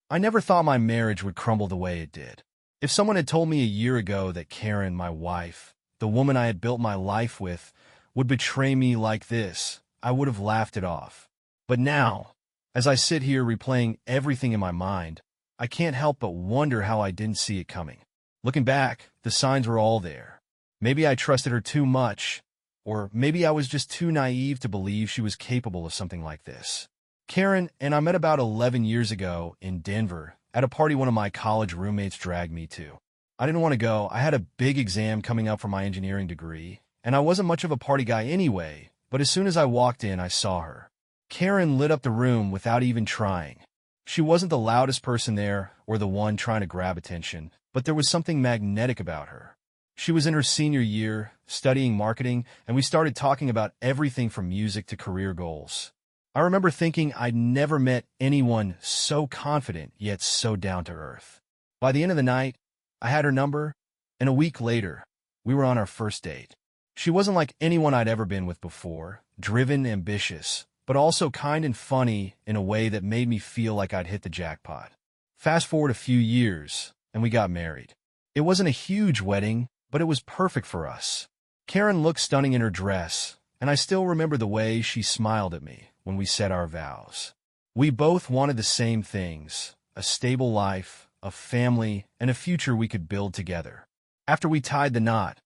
I never thought my marriage would crumble the way it did. If someone had told me a year ago that Karen, my wife, the woman I had built my life with, would betray me like this, I would have laughed it off. But now, as I sit here replaying everything in my mind, I can't help but wonder how I didn't see it coming. Looking back, the signs were all there. Maybe I trusted her too much, or maybe I was just too naive to believe she was capable of something like this. Karen and I met about 11 years ago in Denver at a party one of my college roommates dragged me to. I didn't want to go. I had a big exam coming up for my engineering degree, and I wasn't much of a party guy anyway, but as soon as I walked in, I saw her. Karen lit up the room without even trying. She wasn't the loudest person there or the one trying to grab attention, but there was something magnetic about her. She was in her senior year, studying marketing, and we started talking about everything from music to career goals. I remember thinking I'd never met anyone so confident yet so down to earth. By the end of the night, I had her number, and a week later, we were on our first date. She wasn't like anyone I'd ever been with before, driven, ambitious, but also kind and funny in a way that made me feel like I'd hit the jackpot. Fast forward a few years, and we got married. It wasn't a huge wedding, but it was perfect for us. Karen looked stunning in her dress, and I still remember the way she smiled at me when we said our vows. We both wanted the same things: a stable life, a family, and a future we could build together. After we tied the knot,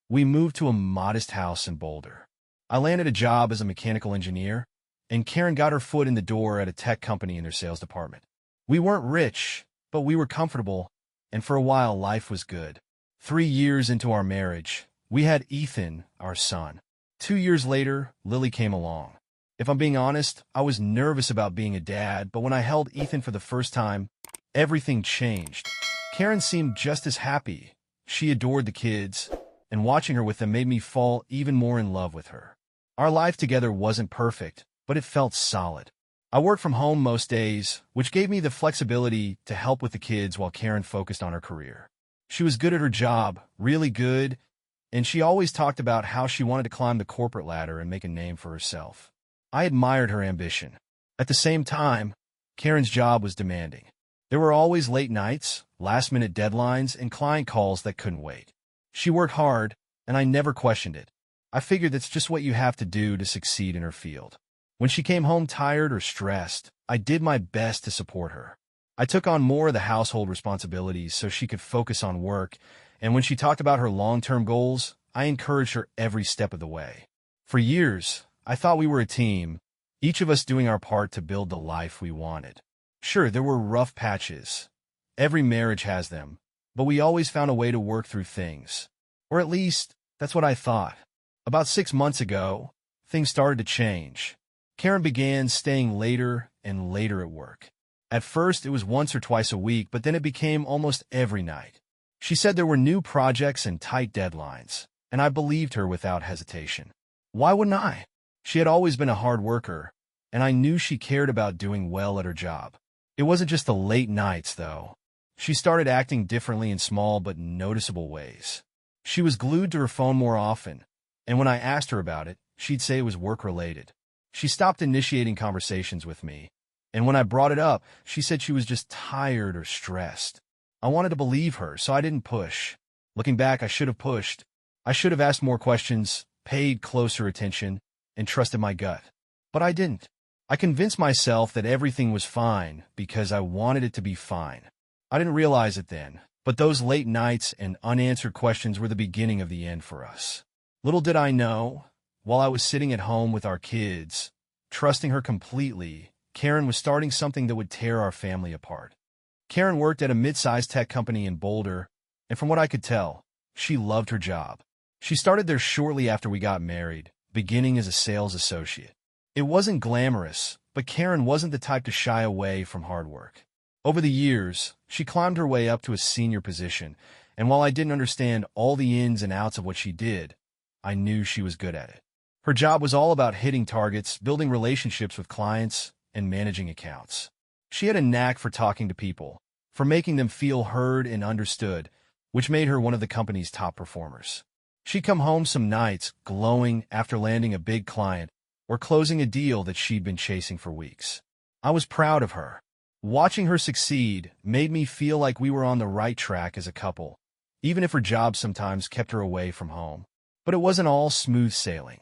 we moved to a modest house in Boulder. I landed a job as a mechanical engineer, and Karen got her foot in the door at a tech company in their sales department. We weren't rich, but we were comfortable, and for a while life was good. 3 years into our marriage, we had Ethan, our son. 2 years later, Lily came along. If I'm being honest, I was nervous about being a dad, but when I held Ethan for the first time, everything changed. Karen seemed just as happy. She adored the kids, and watching her with them made me fall even more in love with her. Our life together wasn't perfect, but it felt solid. I worked from home most days, which gave me the flexibility to help with the kids while Karen focused on her career. She was good at her job, really good, and she always talked about how she wanted to climb the corporate ladder and make a name for herself. I admired her ambition. At the same time, Karen's job was demanding. There were always late nights, last-minute deadlines, and client calls that couldn't wait. She worked hard, and I never questioned it. I figured that's just what you have to do to succeed in her field. When she came home tired or stressed, I did my best to support her. I took on more of the household responsibilities so she could focus on work, and when she talked about her long-term goals, I encouraged her every step of the way. For years, I thought we were a team, each of us doing our part to build the life we wanted. Sure, there were rough patches. Every marriage has them, but we always found a way to work through things. Or at least, that's what I thought. About 6 months ago, things started to change. Karen began staying later and later at work. At first, it was once or twice a week, but then it became almost every night. She said there were new projects and tight deadlines, and I believed her without hesitation. Why wouldn't I? She had always been a hard worker, and I knew she cared about doing well at her job. It wasn't just the late nights, though. She started acting differently in small but noticeable ways. She was glued to her phone more often, and when I asked her about it, she'd say it was work-related. She stopped initiating conversations with me, and when I brought it up, she said she was just tired or stressed. I wanted to believe her, so I didn't push. Looking back, I should have pushed. I should have asked more questions, paid closer attention, and trusted my gut. But I didn't. I convinced myself that everything was fine because I wanted it to be fine. I didn't realize it then, but those late nights and unanswered questions were the beginning of the end for us. Little did I know, while I was sitting at home with our kids, trusting her completely, Karen was starting something that would tear our family apart. Karen worked at a mid-sized tech company in Boulder, and from what I could tell, she loved her job. She started there shortly after we got married, beginning as a sales associate. It wasn't glamorous, but Karen wasn't the type to shy away from hard work. Over the years, she climbed her way up to a senior position, and while I didn't understand all the ins and outs of what she did, I knew she was good at it. Her job was all about hitting targets, building relationships with clients, and managing accounts. She had a knack for talking to people, for making them feel heard and understood, which made her one of the company's top performers. She'd come home some nights glowing after landing a big client or closing a deal that she'd been chasing for weeks. I was proud of her. Watching her succeed made me feel like we were on the right track as a couple, even if her job sometimes kept her away from home. But it wasn't all smooth sailing.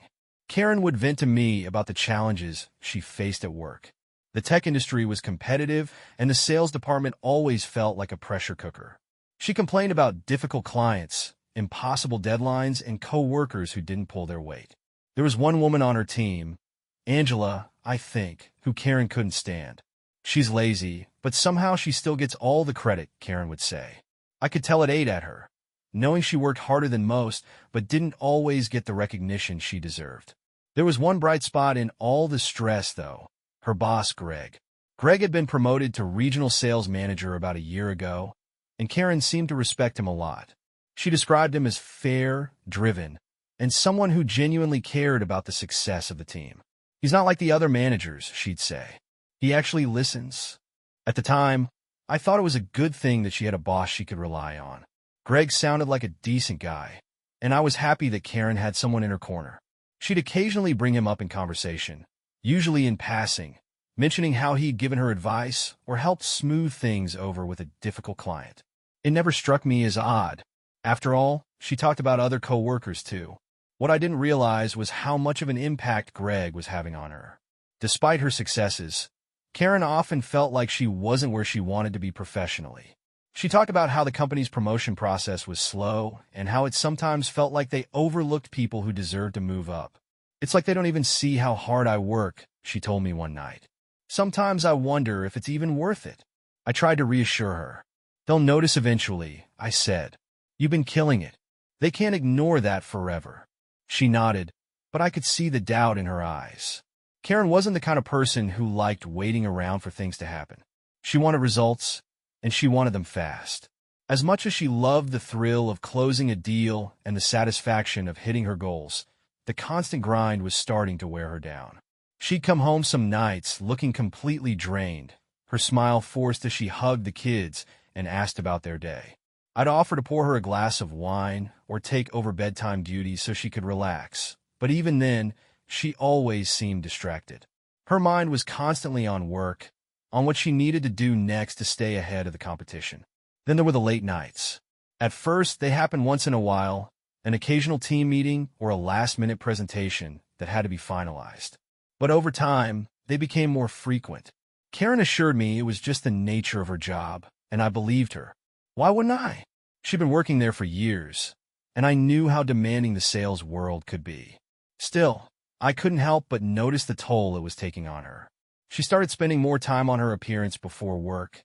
Karen would vent to me about the challenges she faced at work. The tech industry was competitive, and the sales department always felt like a pressure cooker. She complained about difficult clients, impossible deadlines, and co-workers who didn't pull their weight. There was one woman on her team, Angela, I think, who Karen couldn't stand. She's lazy, but somehow she still gets all the credit, Karen would say. I could tell it ate at her, knowing she worked harder than most, but didn't always get the recognition she deserved. There was one bright spot in all the stress, though: her boss, Greg. Greg had been promoted to regional sales manager about a year ago, and Karen seemed to respect him a lot. She described him as fair, driven, and someone who genuinely cared about the success of the team. He's not like the other managers, she'd say. He actually listens. At the time, I thought it was a good thing that she had a boss she could rely on. Greg sounded like a decent guy, and I was happy that Karen had someone in her corner. She'd occasionally bring him up in conversation, usually in passing, mentioning how he'd given her advice or helped smooth things over with a difficult client. It never struck me as odd. After all, she talked about other co-workers too. What I didn't realize was how much of an impact Greg was having on her. Despite her successes, Karen often felt like she wasn't where she wanted to be professionally. She talked about how the company's promotion process was slow and how it sometimes felt like they overlooked people who deserved to move up. It's like they don't even see how hard I work, she told me one night. Sometimes I wonder if it's even worth it. I tried to reassure her. They'll notice eventually, I said. You've been killing it. They can't ignore that forever. She nodded, but I could see the doubt in her eyes. Karen wasn't the kind of person who liked waiting around for things to happen. She wanted results, and she wanted them fast. As much as she loved the thrill of closing a deal and the satisfaction of hitting her goals, the constant grind was starting to wear her down. She'd come home some nights looking completely drained, her smile forced as she hugged the kids and asked about their day. I'd offer to pour her a glass of wine or take over bedtime duties so she could relax, but even then, she always seemed distracted. Her mind was constantly on work, on what she needed to do next to stay ahead of the competition. Then there were the late nights. At first, they happened once in a while, an occasional team meeting or a last-minute presentation that had to be finalized. But over time, they became more frequent. Karen assured me it was just the nature of her job, and I believed her. Why wouldn't I? She'd been working there for years, and I knew how demanding the sales world could be. Still, I couldn't help but notice the toll it was taking on her. She started spending more time on her appearance before work.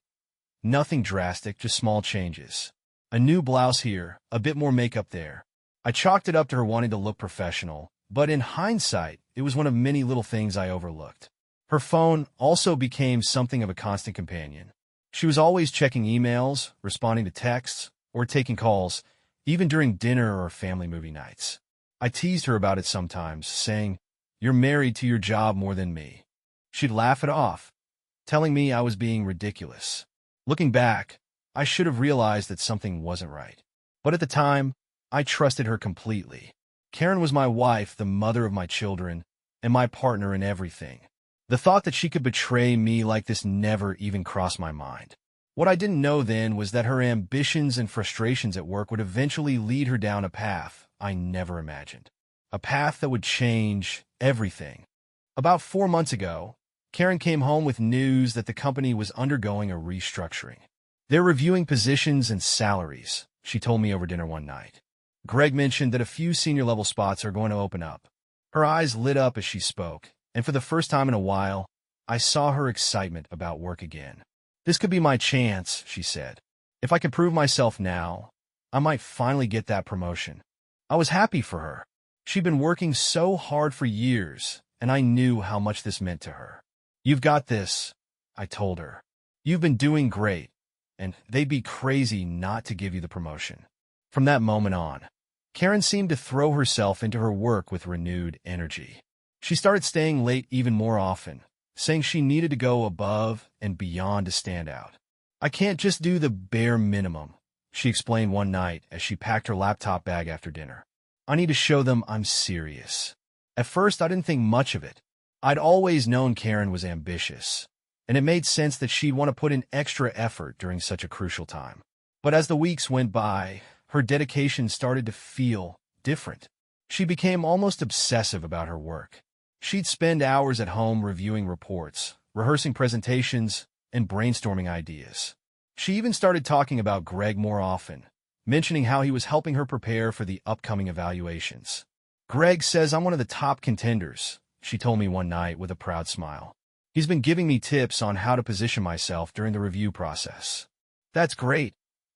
Nothing drastic, just small changes. A new blouse here, a bit more makeup there. I chalked it up to her wanting to look professional, but in hindsight, it was one of many little things I overlooked. Her phone also became something of a constant companion. She was always checking emails, responding to texts, or taking calls, even during dinner or family movie nights. I teased her about it sometimes, saying, "You're married to your job more than me." She'd laugh it off, telling me I was being ridiculous. Looking back, I should have realized that something wasn't right. But at the time, I trusted her completely. Karen was my wife, the mother of my children, and my partner in everything. The thought that she could betray me like this never even crossed my mind. What I didn't know then was that her ambitions and frustrations at work would eventually lead her down a path I never imagined. A path that would change everything. About 4 months ago, Karen came home with news that the company was undergoing a restructuring. They're reviewing positions and salaries, she told me over dinner one night. Greg mentioned that a few senior-level spots are going to open up. Her eyes lit up as she spoke, and for the first time in a while, I saw her excitement about work again. This could be my chance, she said. If I could prove myself now, I might finally get that promotion. I was happy for her. She'd been working so hard for years, and I knew how much this meant to her. "You've got this," I told her. "You've been doing great, and they'd be crazy not to give you the promotion." From that moment on, Karen seemed to throw herself into her work with renewed energy. She started staying late even more often, saying she needed to go above and beyond to stand out. "I can't just do the bare minimum," she explained one night as she packed her laptop bag after dinner. "I need to show them I'm serious." At first, I didn't think much of it. I'd always known Karen was ambitious, and it made sense that she'd want to put in extra effort during such a crucial time. But as the weeks went by, her dedication started to feel different. She became almost obsessive about her work. She'd spend hours at home reviewing reports, rehearsing presentations, and brainstorming ideas. She even started talking about Greg more often, mentioning how he was helping her prepare for the upcoming evaluations. "Greg says I'm one of the top contenders," she told me one night with a proud smile. "He's been giving me tips on how to position myself during the review process." "That's great,"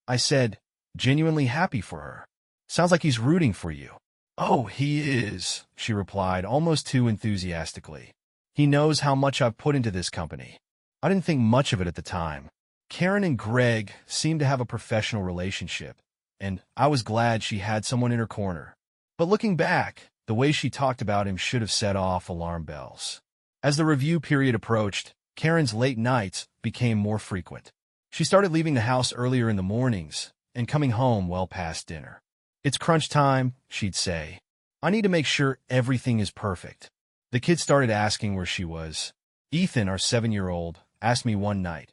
I said, genuinely happy for her. "Sounds like he's rooting for you." "Oh, he is," she replied, almost too enthusiastically. "He knows how much I've put into this company." I didn't think much of it at the time. Karen and Greg seemed to have a professional relationship, and I was glad she had someone in her corner. But looking back, the way she talked about him should have set off alarm bells. As the review period approached, Karen's late nights became more frequent. She started leaving the house earlier in the mornings and coming home well past dinner. "It's crunch time," she'd say. "I need to make sure everything is perfect." The kids started asking where she was. Ethan, our 7-year-old, asked me one night,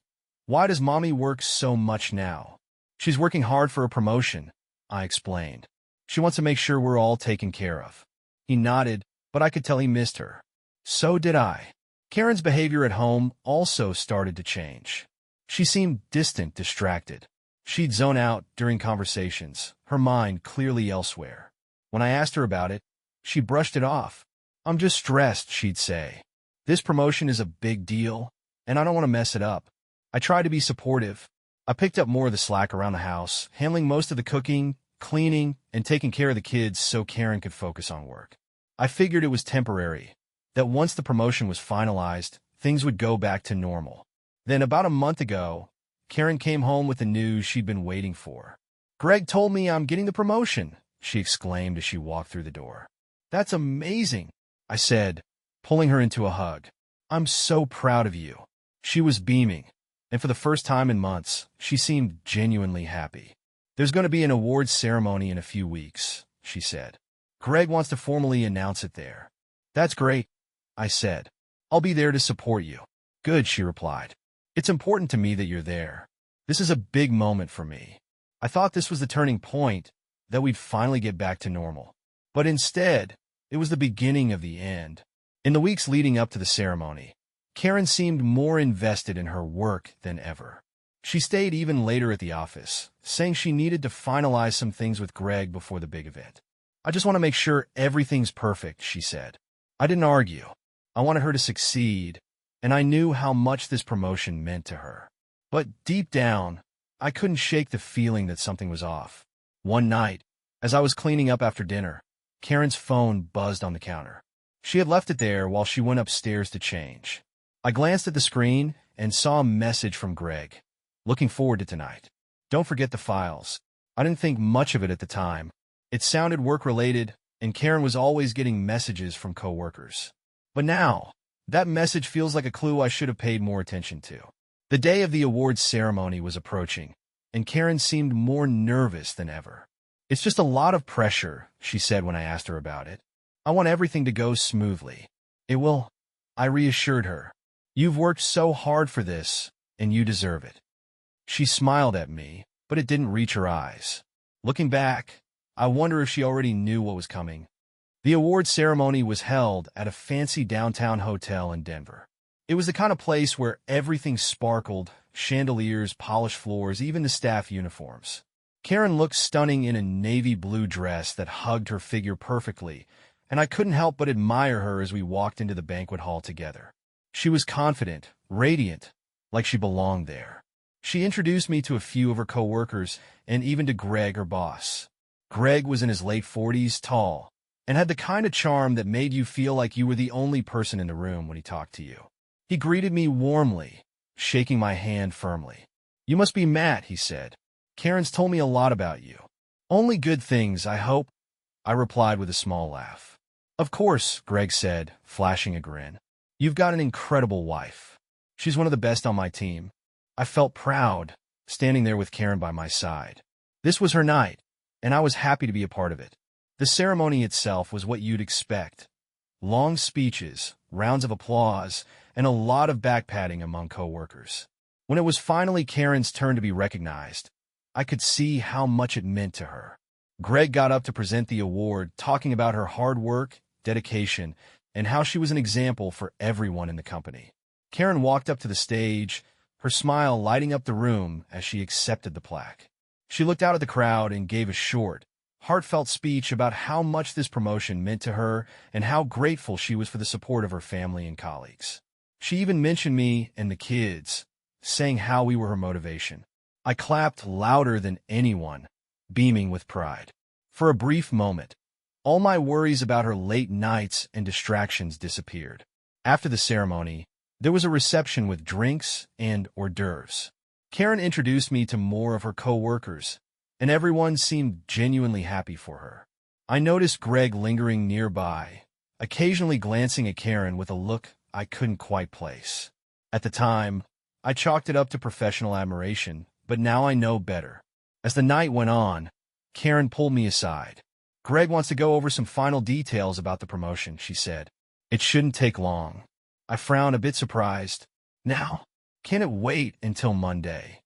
"Why does Mommy work so much now?" "She's working hard for a promotion," I explained. "She wants to make sure we're all taken care of." He nodded, but I could tell he missed her. So did I. Karen's behavior at home also started to change. She seemed distant, distracted. She'd zone out during conversations, her mind clearly elsewhere. When I asked her about it, she brushed it off. "I'm just stressed," she'd say. "This promotion is a big deal, and I don't want to mess it up." I tried to be supportive. I picked up more of the slack around the house, handling most of the cooking, cleaning, and taking care of the kids so Karen could focus on work. I figured it was temporary, that once the promotion was finalized, things would go back to normal. Then about a month ago, Karen came home with the news she'd been waiting for. "Greg told me I'm getting the promotion," she exclaimed as she walked through the door. "That's amazing," I said, pulling her into a hug. "I'm so proud of you." She was beaming, and for the first time in months, she seemed genuinely happy. "There's going to be an awards ceremony in a few weeks," she said. "Greg wants to formally announce it there." "That's great," I said. "I'll be there to support you." "Good," she replied. "It's important to me that you're there. This is a big moment for me." I thought this was the turning point, that we'd finally get back to normal. But instead, it was the beginning of the end. In the weeks leading up to the ceremony, Karen seemed more invested in her work than ever. She stayed even later at the office, saying she needed to finalize some things with Greg before the big event. "I just want to make sure everything's perfect," she said. I didn't argue. I wanted her to succeed, and I knew how much this promotion meant to her. But deep down, I couldn't shake the feeling that something was off. One night, as I was cleaning up after dinner, Karen's phone buzzed on the counter. She had left it there while she went upstairs to change. I glanced at the screen and saw a message from Greg. "Looking forward to tonight. Don't forget the files." I didn't think much of it at the time. It sounded work-related, and Karen was always getting messages from coworkers. But now, that message feels like a clue I should have paid more attention to. The day of the awards ceremony was approaching, and Karen seemed more nervous than ever. "It's just a lot of pressure," she said when I asked her about it. "I want everything to go smoothly." "It will," I reassured her. "You've worked so hard for this, and you deserve it." She smiled at me, but it didn't reach her eyes. Looking back, I wonder if she already knew what was coming. The awards ceremony was held at a fancy downtown hotel in Denver. It was the kind of place where everything sparkled, chandeliers, polished floors, even the staff uniforms. Karen looked stunning in a navy blue dress that hugged her figure perfectly, and I couldn't help but admire her as we walked into the banquet hall together. She was confident, radiant, like she belonged there. She introduced me to a few of her coworkers and even to Greg, her boss. Greg was in his late 40s, tall, and had the kind of charm that made you feel like you were the only person in the room when he talked to you. He greeted me warmly, shaking my hand firmly. "You must be Matt," he said. "Karen's told me a lot about you." "Only good things, I hope," I replied with a small laugh. "Of course," Greg said, flashing a grin. "You've got an incredible wife. She's one of the best on my team." I felt proud, standing there with Karen by my side. This was her night, and I was happy to be a part of it. The ceremony itself was what you'd expect. Long speeches, rounds of applause, and a lot of backpatting among coworkers. When it was finally Karen's turn to be recognized, I could see how much it meant to her. Greg got up to present the award, talking about her hard work, dedication, and how she was an example for everyone in the company. Karen walked up to the stage, her smile lighting up the room as she accepted the plaque. She looked out at the crowd and gave a short, heartfelt speech about how much this promotion meant to her and how grateful she was for the support of her family and colleagues. She even mentioned me and the kids, saying how we were her motivation. I clapped louder than anyone, beaming with pride. For a brief moment, all my worries about her late nights and distractions disappeared. After the ceremony, there was a reception with drinks and hors d'oeuvres. Karen introduced me to more of her co-workers, and everyone seemed genuinely happy for her. I noticed Greg lingering nearby, occasionally glancing at Karen with a look I couldn't quite place. At the time, I chalked it up to professional admiration, but now I know better. As the night went on, Karen pulled me aside. Greg wants to go over some final details about the promotion, she said. It shouldn't take long. I frowned, a bit surprised. Now, can it wait until Monday?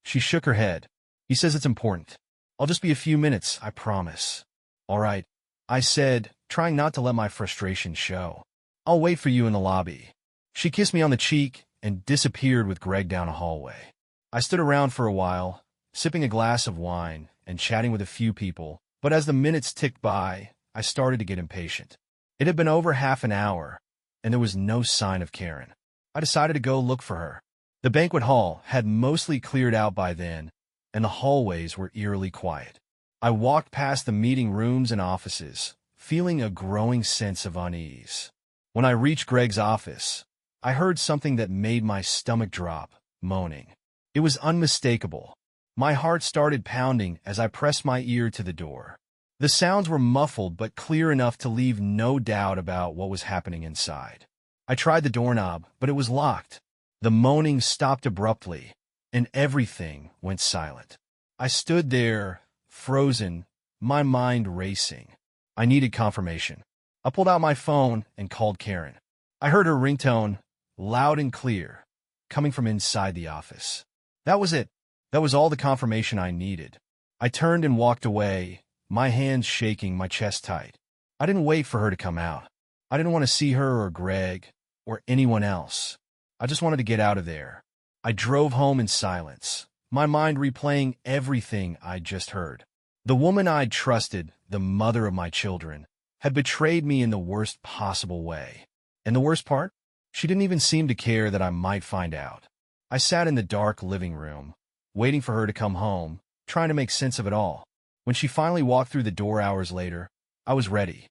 She shook her head. He says it's important. I'll just be a few minutes, I promise. All right, I said, trying not to let my frustration show. I'll wait for you in the lobby. She kissed me on the cheek and disappeared with Greg down a hallway. I stood around for a while, sipping a glass of wine and chatting with a few people, but as the minutes ticked by, I started to get impatient. It had been over half an hour, and there was no sign of Karen. I decided to go look for her. The banquet hall had mostly cleared out by then, and the hallways were eerily quiet. I walked past the meeting rooms and offices, feeling a growing sense of unease. When I reached Greg's office, I heard something that made my stomach drop, moaning. It was unmistakable. My heart started pounding as I pressed my ear to the door. The sounds were muffled but clear enough to leave no doubt about what was happening inside. I tried the doorknob, but it was locked. The moaning stopped abruptly, and everything went silent. I stood there, frozen, my mind racing. I needed confirmation. I pulled out my phone and called Karen. I heard her ringtone, loud and clear, coming from inside the office. That was it. That was all the confirmation I needed. I turned and walked away, my hands shaking, my chest tight. I didn't wait for her to come out. I didn't want to see her or Greg or anyone else. I just wanted to get out of there. I drove home in silence, my mind replaying everything I'd just heard. The woman I'd trusted, the mother of my children, had betrayed me in the worst possible way. And the worst part? She didn't even seem to care that I might find out. I sat in the dark living room, waiting for her to come home, trying to make sense of it all. When she finally walked through the door hours later, I was ready.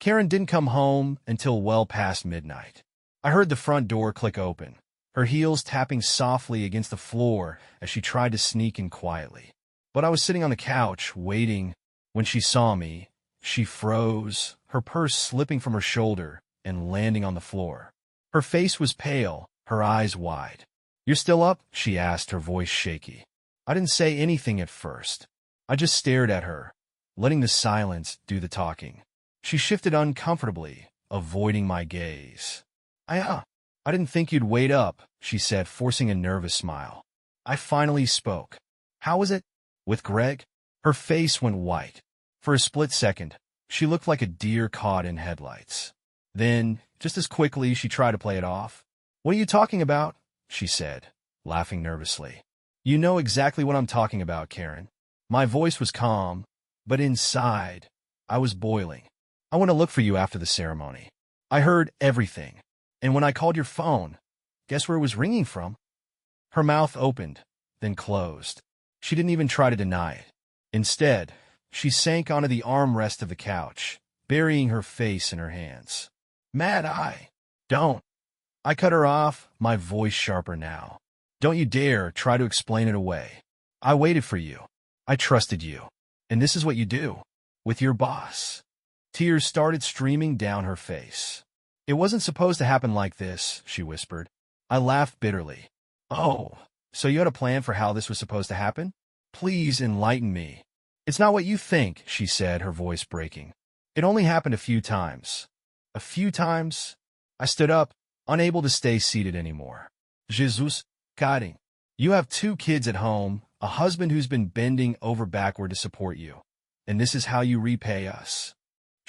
Karen didn't come home until well past midnight. I heard the front door click open, her heels tapping softly against the floor as she tried to sneak in quietly. But I was sitting on the couch, waiting. When she saw me, she froze, her purse slipping from her shoulder and landing on the floor. Her face was pale, her eyes wide. "You're still up?" she asked, her voice shaky. I didn't say anything at first. I just stared at her, letting the silence do the talking. She shifted uncomfortably, avoiding my gaze. I didn't think you'd wait up," she said, forcing a nervous smile. I finally spoke. "How was it? With Greg?" Her face went white. For a split second, she looked like a deer caught in headlights. Then, just as quickly, she tried to play it off. "What are you talking about?" she said, laughing nervously. "You know exactly what I'm talking about, Karen." My voice was calm, but inside, I was boiling. "I went to look for you after the ceremony. I heard everything. And when I called your phone, guess where it was ringing from?" Her mouth opened, then closed. She didn't even try to deny it. Instead, she sank onto the armrest of the couch, burying her face in her hands. "Matt, don't." I cut her off, my voice sharper now. "Don't you dare try to explain it away. I waited for you. I trusted you. And this is what you do. With your boss." Tears started streaming down her face. "It wasn't supposed to happen like this," she whispered. I laughed bitterly. "Oh, so you had a plan for how this was supposed to happen? Please enlighten me." "It's not what you think," she said, her voice breaking. "It only happened a few times. A few times, I stood up, unable to stay seated anymore. Jesus, guiding. You have 2 kids at home, a husband who's been bending over backward to support you. And this is how you repay us.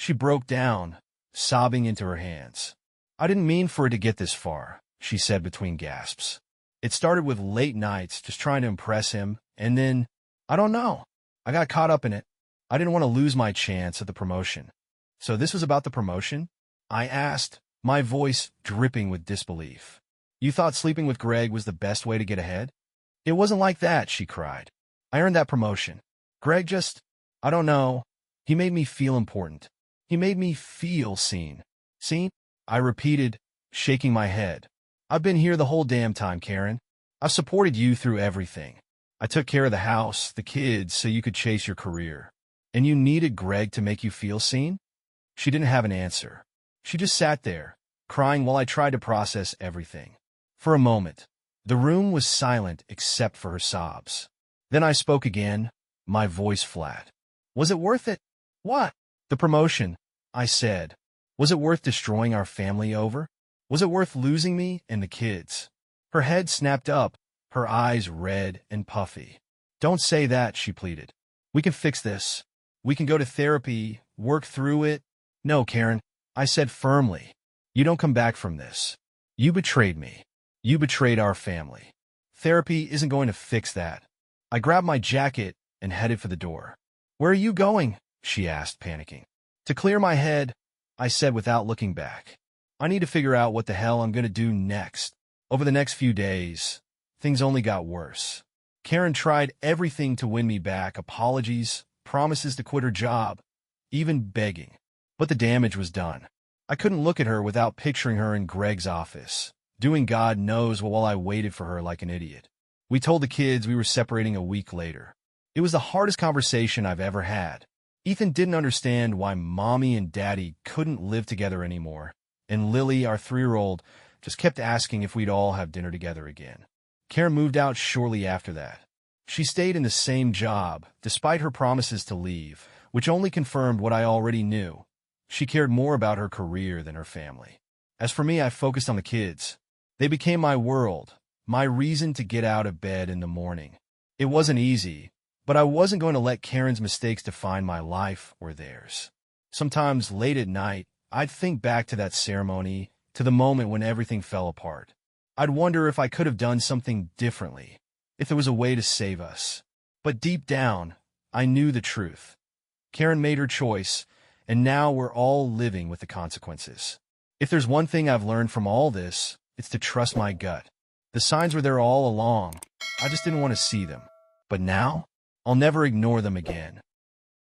She broke down, sobbing into her hands. I didn't mean for it to get this far, she said between gasps. It started with late nights just trying to impress him, and then, I don't know. I got caught up in it. I didn't want to lose my chance at the promotion. So this was about the promotion? I asked, my voice dripping with disbelief. You thought sleeping with Greg was the best way to get ahead? It wasn't like that, she cried. I earned that promotion. Greg just, I don't know. He made me feel important. He made me feel seen. Seen? I repeated, shaking my head. I've been here the whole damn time, Karen. I've supported you through everything. I took care of the house, the kids, so you could chase your career. And you needed Greg to make you feel seen? She didn't have an answer. She just sat there, crying while I tried to process everything. For a moment, the room was silent except for her sobs. Then I spoke again, my voice flat. Was it worth it? What? The promotion, I said. Was it worth destroying our family over? Was it worth losing me and the kids? Her head snapped up, her eyes red and puffy. Don't say that, she pleaded. We can fix this. We can go to therapy, work through it. No, Karen, I said firmly. You don't come back from this. You betrayed me. You betrayed our family. Therapy isn't going to fix that. I grabbed my jacket and headed for the door. Where are you going? She asked, panicking. To clear my head, I said without looking back. I need to figure out what the hell I'm going to do next. Over the next few days, things only got worse. Karen tried everything to win me back, apologies, promises to quit her job, even begging. But the damage was done. I couldn't look at her without picturing her in Greg's office, doing God knows what while I waited for her like an idiot. We told the kids we were separating a week later. It was the hardest conversation I've ever had. Ethan didn't understand why Mommy and Daddy couldn't live together anymore, and Lily, our 3-year-old, just kept asking if we'd all have dinner together again. Karen moved out shortly after that. She stayed in the same job, despite her promises to leave, which only confirmed what I already knew. She cared more about her career than her family. As for me, I focused on the kids. They became my world, my reason to get out of bed in the morning. It wasn't easy, but I wasn't going to let Karen's mistakes define my life or theirs. Sometimes late at night, I'd think back to that ceremony, to the moment when everything fell apart. I'd wonder if I could have done something differently, if there was a way to save us. But deep down, I knew the truth. Karen made her choice, and now we're all living with the consequences. If there's one thing I've learned from all this, it's to trust my gut. The signs were there all along. I just didn't want to see them. But now, I'll never ignore them again.